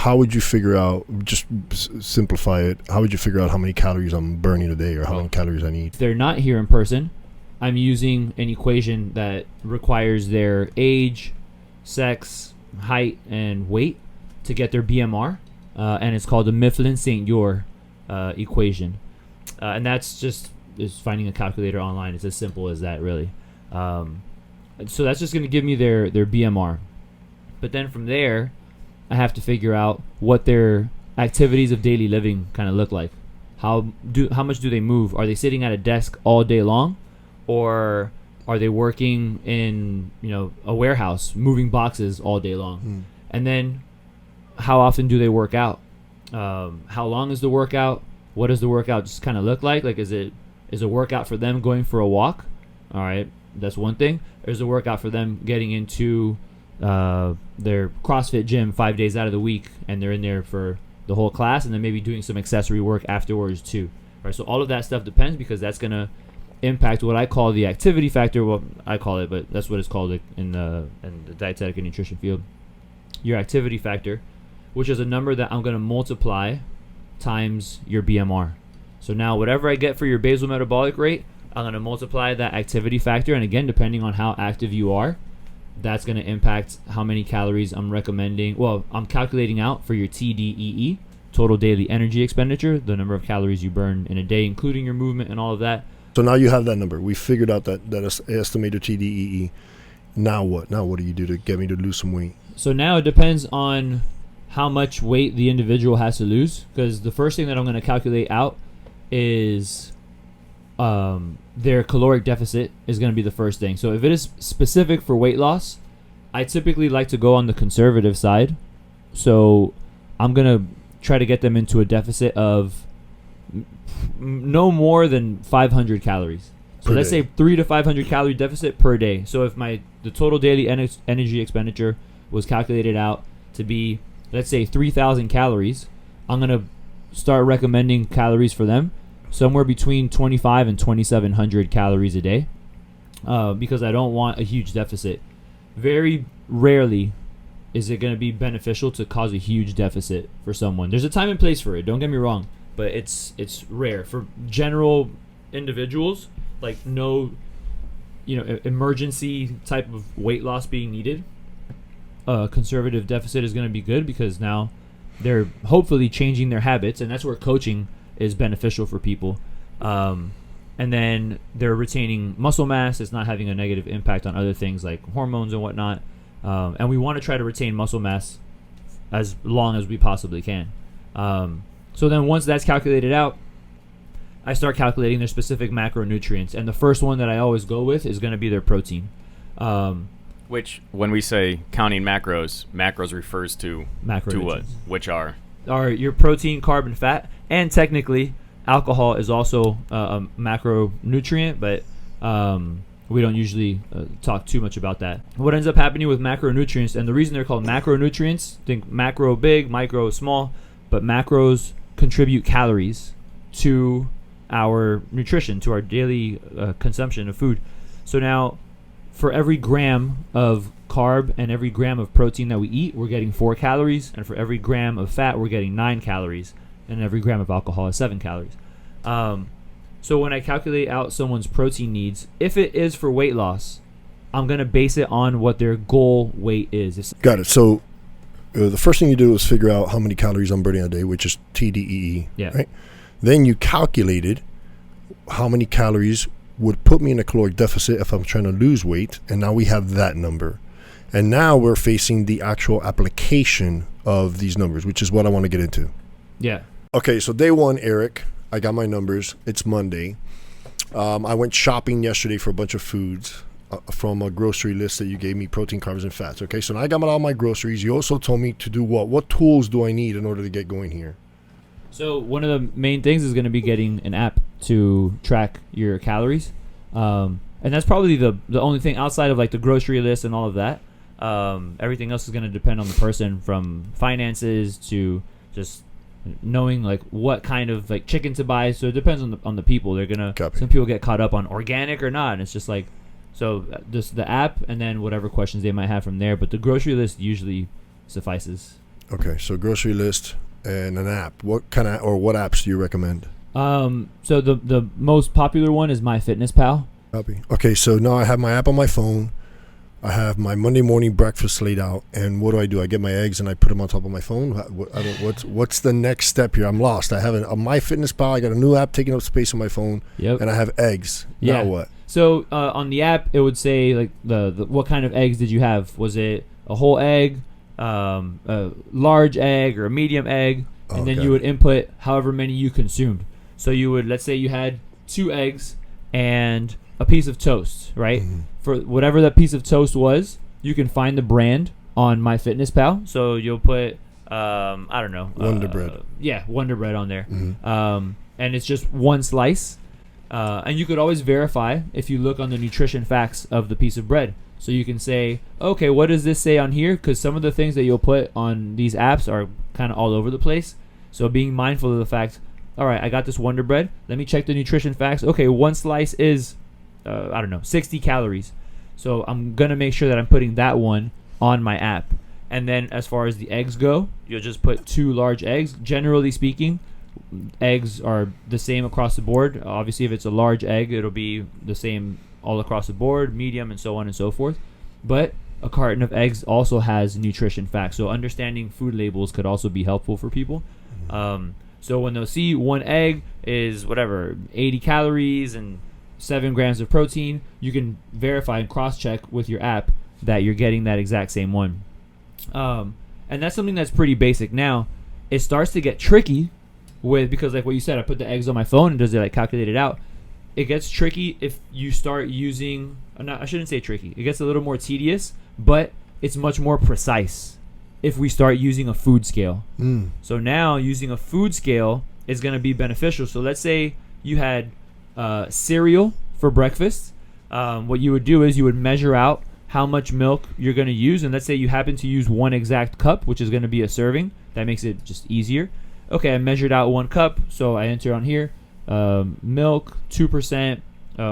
How would you figure out, just simplify it, how would you figure out how many calories I'm burning a day or how many calories I need? If they're not here in person, I'm using an equation that requires their age, sex, height, and weight to get their BMR, and it's called the Mifflin-St. Equation. And that's just finding a calculator online. It's as simple as that, really. So that's just going to give me their BMR. But then from there, I have to figure out what their activities of daily living kind of look like. How much do they move? Are they sitting at a desk all day long, or are they working in a warehouse moving boxes all day long? And then how often do they work out? How long is the workout? What does the workout just kind of look like? Like, is a workout for them going for a walk? All right, that's one thing. There's a workout for them getting into their CrossFit gym 5 days out of the week, and they're in there for the whole class, and then maybe doing some accessory work afterwards too. Right, so all of that stuff depends, because that's gonna impact what I call the activity factor. Well, I call it, but that's what it's called in the dietetic and nutrition field. Your activity factor, which is a number that I'm gonna multiply times your BMR. So now whatever I get for your basal metabolic rate, I'm gonna multiply that activity factor, and again, depending on how active you are, that's going to impact how many calories I'm recommending. Well, I'm calculating out for your TDEE, total daily energy expenditure, the number of calories you burn in a day, including your movement and all of that. So now you have that number. We figured out that estimated TDEE. Now what? Now what do you do to get me to lose some weight? So now it depends on how much weight the individual has to lose, because the first thing that I'm going to calculate out is their caloric deficit is going to be the first thing. So if it is specific for weight loss, I typically like to go on the conservative side. So I'm going to try to get them into a deficit of no more than 500 calories. So let's say 300 to 500 calorie deficit per day. So if the total daily energy expenditure was calculated out to be, let's say, 3,000 calories, I'm going to start recommending calories for them somewhere between 25 and 2,700 calories a day, because I don't want a huge deficit. Very rarely is it going to be beneficial to cause a huge deficit for someone. There's a time and place for it, don't get me wrong, but it's rare. For general individuals, like no emergency type of weight loss being needed, a conservative deficit is going to be good, because now they're hopefully changing their habits, and that's where coaching is beneficial for people. And then they're retaining muscle mass. It's not having a negative impact on other things like hormones and whatnot. And we want to try to retain muscle mass as long as we possibly can. So then once that's calculated out, I start calculating their specific macronutrients. And the first one that I always go with is going to be their protein. Which, when we say counting macros refers to what? Which are your protein, carb, and fat. And technically, alcohol is also a macronutrient, but we don't usually talk too much about that. What ends up happening with macronutrients, and the reason they're called macronutrients, think macro big, micro small, but macros contribute calories to our nutrition, to our daily consumption of food. So now, for every gram of carb and every gram of protein that we eat, we're getting 4 calories, and for every gram of fat, we're getting 9 calories. And every gram of alcohol is 7 calories. So when I calculate out someone's protein needs, if it is for weight loss, I'm going to base it on what their goal weight is. Got it. So the first thing you do is figure out how many calories I'm burning a day, which is TDEE. Yeah. Right? Then you calculated how many calories would put me in a caloric deficit if I'm trying to lose weight. And now we have that number. And now we're facing the actual application of these numbers, which is what I want to get into. Yeah. Okay, so day one, Eric, I got my numbers. It's Monday. I went shopping yesterday for a bunch of foods from a grocery list that you gave me, protein, carbs, and fats. Okay, so now I got all my groceries. You also told me to do what? What tools do I need in order to get going here? So one of the main things is going to be getting an app to track your calories. And that's probably the only thing outside of like the grocery list and all of that. Everything else is going to depend on the person, from finances to just knowing like what kind of like chicken to buy. So it depends on the people. They're gonna some people get caught up on organic or not, and it's just like, so just the app and then whatever questions they might have from there, but the grocery list usually suffices. Okay, so grocery list and an app. What apps do you recommend? So the most popular one is MyFitnessPal. Copy. Okay, so now I have my app on my phone. I have my Monday morning breakfast laid out, and what do? I get my eggs and I put them on top of my phone. What's the next step here? I'm lost. I have a MyFitnessPal. I got a new app taking up space on my phone. Yep. And I have eggs. Yeah. Now what? So on the app, it would say like the what kind of eggs did you have? Was it a whole egg, a large egg, or a medium egg? And then you would input however many you consumed. So you would, let's say you had 2 eggs and a piece of toast, right? Mm-hmm. For whatever that piece of toast was, you can find the brand on MyFitnessPal. So you'll put, I don't know. Wonder Bread. Yeah, Wonder Bread on there. Mm-hmm. And it's just 1 slice. And you could always verify if you look on the nutrition facts of the piece of bread. So you can say, okay, what does this say on here? Because some of the things that you'll put on these apps are kind of all over the place. So being mindful of the fact, all right, I got this Wonder Bread. Let me check the nutrition facts. Okay, 1 slice is, 60 calories. So I'm going to make sure that I'm putting that one on my app. And then as far as the eggs go, you'll just put 2 large eggs. Generally speaking, eggs are the same across the board. Obviously, if it's a large egg, it'll be the same all across the board, medium, and so on and so forth. But a carton of eggs also has nutrition facts. So understanding food labels could also be helpful for people. So when they'll see 1 egg is 80 calories and 7 grams of protein, you can verify and cross-check with your app that you're getting that exact same one. And that's something that's pretty basic. Now, it starts to get tricky because like what you said, I put the eggs on my phone and does it like calculate it out. It gets tricky if you start using, I shouldn't say tricky. It gets a little more tedious, but it's much more precise if we start using a food scale. So now using a food scale is going to be beneficial. So let's say you had cereal for breakfast. What you would do is you would measure out how much milk you're going to use. And let's say you happen to use 1 exact cup, which is going to be a serving. That makes it just easier. Okay, I measured out 1 cup. So I enter on here, milk, 2%,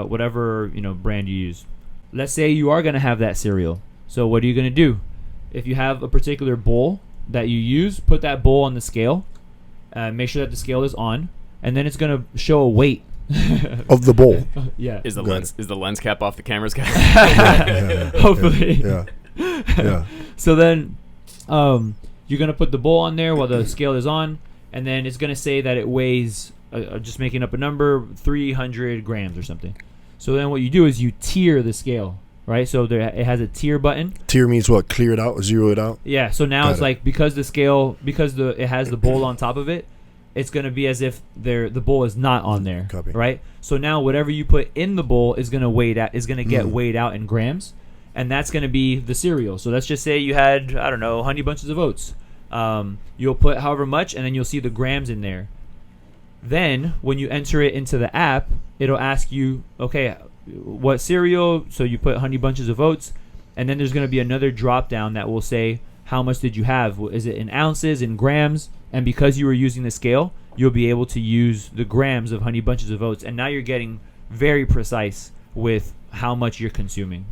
whatever brand you use. Let's say you are going to have that cereal. So what are you going to do? If you have a particular bowl that you use, put that bowl on the scale. Make sure that the scale is on, and then it's gonna show a weight of the bowl. Yeah. Is the lens cap off the camera's cap? Hopefully. Yeah. So then, you're gonna put the bowl on there while the scale is on, and then it's gonna say that it weighs, just making up a number, 300 grams or something. So then what you do is you tier the scale. Right, so it has a tier button. Tier means what? Clear it out, or zero it out. Yeah. So now it's like because the scale, it has the bowl on top of it, it's gonna be as if the bowl is not on there. Copy. Right. So now whatever you put in the bowl is gonna get weighed out in grams, and that's gonna be the cereal. So let's just say you had Honey Bunches of Oats. You'll put however much, and then you'll see the grams in there. Then when you enter it into the app, it'll ask you, okay, what cereal? So you put Honey Bunches of Oats, and then there's going to be another drop down that will say how much did you have? Is it in ounces, in grams? And because you were using the scale, you'll be able to use the grams of Honey Bunches of Oats, and now you're getting very precise with how much you're consuming.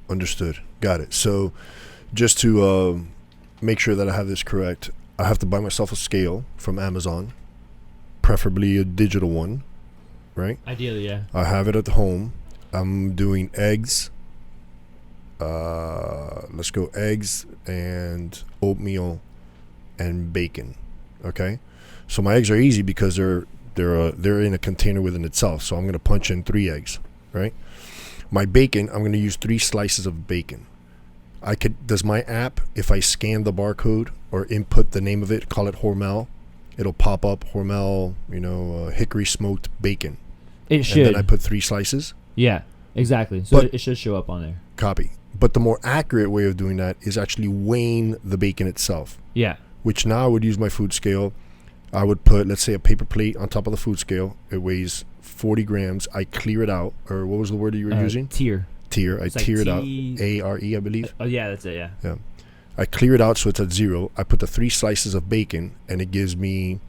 Understood. Got it. So just to make sure that I have this correct, I have to buy myself a scale from Amazon, preferably a digital one, right? Ideally, yeah. I have it at home. I'm doing eggs. Let's go eggs and oatmeal and bacon. Okay, so my eggs are easy because they're in a container within itself. So I'm going to punch in 3 eggs, right? My bacon, I'm going to use 3 slices of bacon. Does my app, if I scan the barcode or input the name of it, call it Hormel, it'll pop up Hormel, hickory smoked bacon. It should. And then I put 3 slices. Yeah, exactly. So it should show up on there. Copy. But the more accurate way of doing that is actually weighing the bacon itself. Yeah. Which now I would use my food scale. I would put, let's say, a paper plate on top of the food scale. It weighs 40 grams. I clear it out. Or what was the word that you were using? Tier. I tier it out. A-R-E, I believe. Oh, yeah, that's it, yeah. Yeah. I clear it out so it's at 0. I put the 3 slices of bacon, and it gives me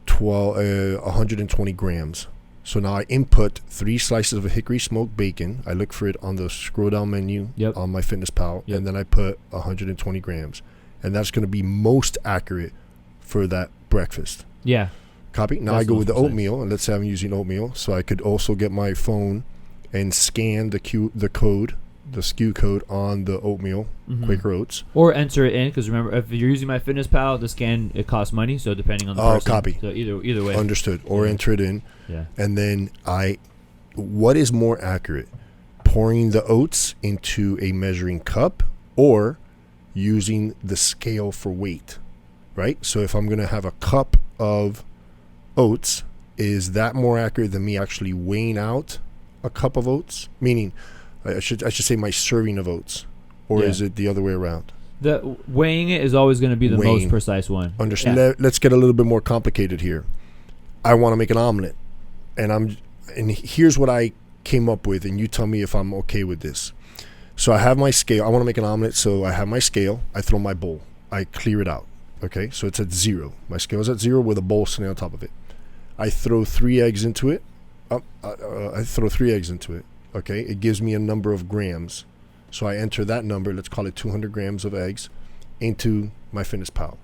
120 grams. So now I input 3 slices of a hickory smoked bacon. I look for it on the scroll down menu on my MyFitnessPal, and then I put 120 grams. and that's going to be most accurate for that breakfast. Yeah. Copy. Now That's I go with the most precise. oatmeal, and let's say I'm using oatmeal, so I could also get my phone and scan the code, the SKU code on the oatmeal, Mhm. Quaker Oats. Or enter it in, because remember, if you're using MyFitnessPal, the scan, it costs money, so depending on the person. Copy. So either way. Understood. Or Yeah. enter it in, Yeah. and then what is more accurate? Pouring the oats into a measuring cup or using the scale for weight, right? So if I'm going to have a cup of oats, is that more accurate than me actually weighing out a cup of oats? Meaning, I should say my serving of oats, or Yeah. is it the other way around? The weighing it is always going to be the Weighing. most precise one. Understand? Yeah. Let's get a little bit more complicated here. I want to make an omelet, and here's what I came up with, and you tell me if I'm okay with this. So I have my scale. I want to make an omelet, so I have my scale. I throw my bowl. I clear it out. Okay, so it's at 0. My scale is at 0 with a bowl sitting on top of it. I throw 3 eggs into it. I throw 3 eggs into it. Okay, it gives me a number of grams. So I enter that number, let's call it 200 grams of eggs, into MyFitnessPal.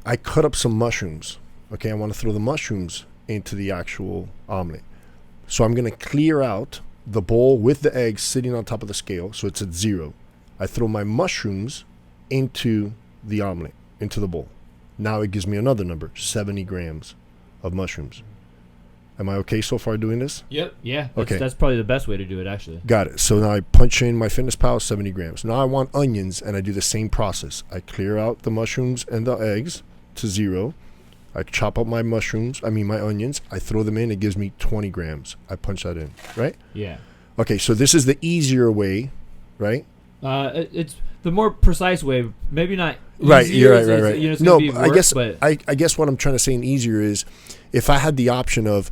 I cut up some mushrooms. Okay, I want to throw the mushrooms into the actual omelet. So I'm going to clear out the bowl with the eggs sitting on top of the scale, so it's at 0. I throw my mushrooms into the omelet, into the bowl. Now it gives me another number, 70 grams of mushrooms. Am I okay so far doing this? Yep. Yeah. Okay. That's probably the best way to do it, actually. Got it. So now I punch in MyFitnessPal, 70 grams. Now I want onions, and I do the same process. I clear out the mushrooms and the eggs to 0. I chop up my onions. I throw them in. It gives me 20 grams. I punch that in, right? Yeah. Okay, so this is the easier way, right? It's the more precise way. Maybe not. Right, easier, you're right. You know, it's No, gonna be but work, I guess what I'm trying to say in easier is, if I had the option of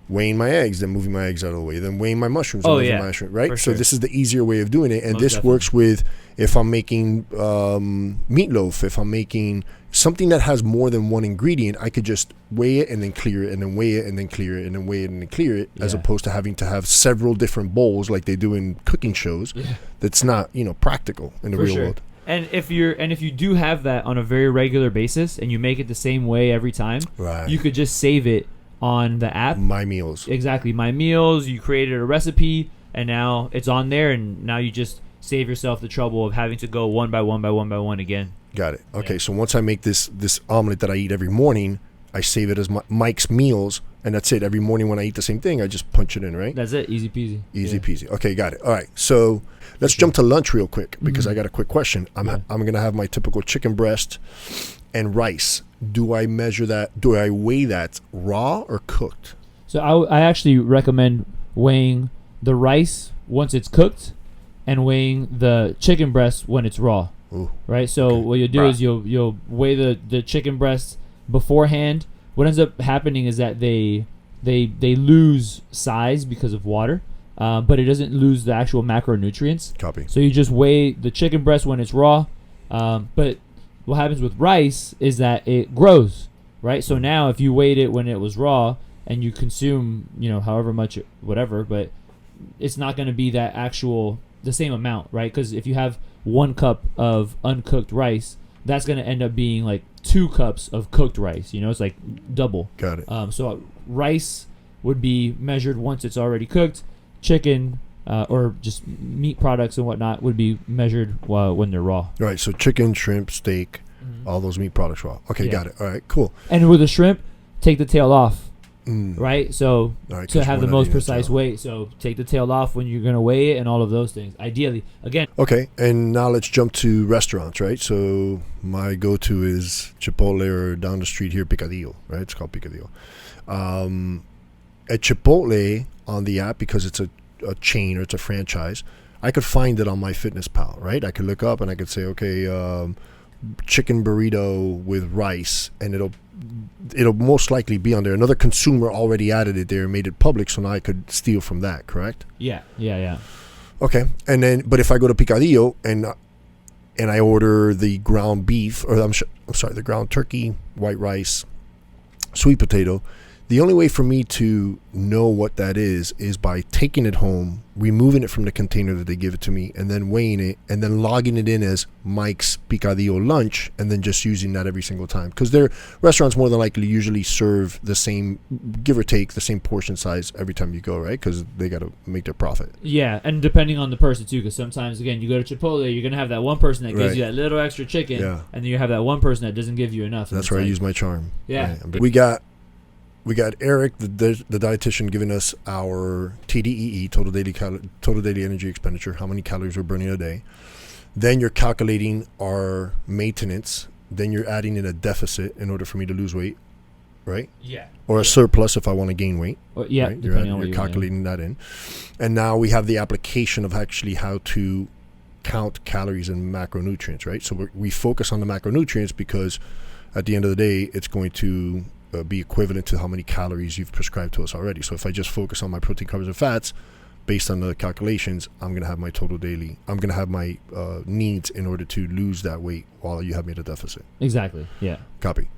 weighing my eggs, then moving my eggs out of the way, then weighing my mushrooms, and moving my mushrooms, right? for So sure. this is the easier way of doing it, and Most this definitely. works with if I'm making meatloaf, if I'm making something that has more than one ingredient, I could just weigh it and then clear it, and then weigh it and then clear it, and then weigh it and then clear it, as Yeah. opposed to having to have several different bowls like they do in cooking shows. Yeah. That's not, practical in the For real sure. world. And if you do have that on a very regular basis and you make it the same way every time, Right. you could just save it on the app. My meals. Exactly. My meals, you created a recipe and now it's on there, and now you just save yourself the trouble of having to go one by one again. Got it. Okay, Yeah. so once I make this omelet that I eat every morning, I save it as Mike's Meals, and that's it. Every morning when I eat the same thing, I just punch it in, right? That's it. Easy peasy. Easy Yeah. peasy. Okay, got it. All right, so let's jump to lunch real quick because I got a quick question. I'm gonna have my typical chicken breast and rice. Do I measure that? Do I weigh that raw or cooked? So I actually recommend weighing the rice once it's cooked and weighing the chicken breast when it's raw. Ooh. Right? So Okay. what you'll do is you'll weigh the chicken breast beforehand. What ends up happening is that they lose size because of water, but it doesn't lose the actual macronutrients. Copy. So you just weigh the chicken breast when it's raw. But what happens with rice is that it grows, right? So now if you weighed it when it was raw and you consume, however much, whatever, but it's not going to be the same amount, right? Because if you have 1 cup of uncooked rice, that's going to end up being like 2 cups of cooked rice. It's like double. Got it. So rice would be measured once it's already cooked. Chicken or just meat products and whatnot would be measured when they're raw. All right, so chicken, shrimp, steak, all those meat products raw. Okay, Yeah. got it. All right, cool. And with the shrimp, take the tail off, Mm. right? So All right, to 'cause have we're the not most eating the precise tail. weight. So take the tail off when you're going to weigh it and all of those things. Ideally, again, Okay, and now let's jump to restaurants, right? So my go-to is Chipotle or down the street here, Picadillo, right? It's called Picadillo. At Chipotle on the app, because it's a chain or it's a franchise, I could find it on MyFitnessPal, right? I could look up and I could say, okay, chicken burrito with rice, and it'll most likely be on there. Another consumer already added it there and made it public, so now I could steal from that, correct? yeah. Okay, and then, but if I go to Picadillo and I order the ground beef, or I'm sorry, the ground turkey, white rice, sweet potato, The only way for me to know what that is by taking it home, removing it from the container that they give it to me, and then weighing it, and then logging it in as Mike's Picadillo lunch, and then just using that every single time. Because their restaurants more than likely usually serve the same, give or take, the same portion size every time you go, right? Because they got to make their profit. Yeah, and depending on the person too, because sometimes, again, you go to Chipotle, you're going to have that one person that gives you that little extra chicken, and then you have that one person that doesn't give you enough. That's where I use my charm. Yeah. Right? We got Eric, the dietitian, giving us our TDEE, total daily energy expenditure, how many calories we're burning a day. Then you're calculating our maintenance. Then you're adding in a deficit in order for me to lose weight, right? Yeah. Or a surplus if I want to gain weight. Or, yeah, right? You're calculating that in. And now we have the application of actually how to count calories and macronutrients, right? So we focus on the macronutrients because at the end of the day, it's going to be equivalent to how many calories you've prescribed to us already. So if I just focus on my protein, carbs, and fats, based on the calculations, I'm going to have my I'm going to have my needs in order to lose that weight while you have me at a deficit. Exactly. Yeah. Copy.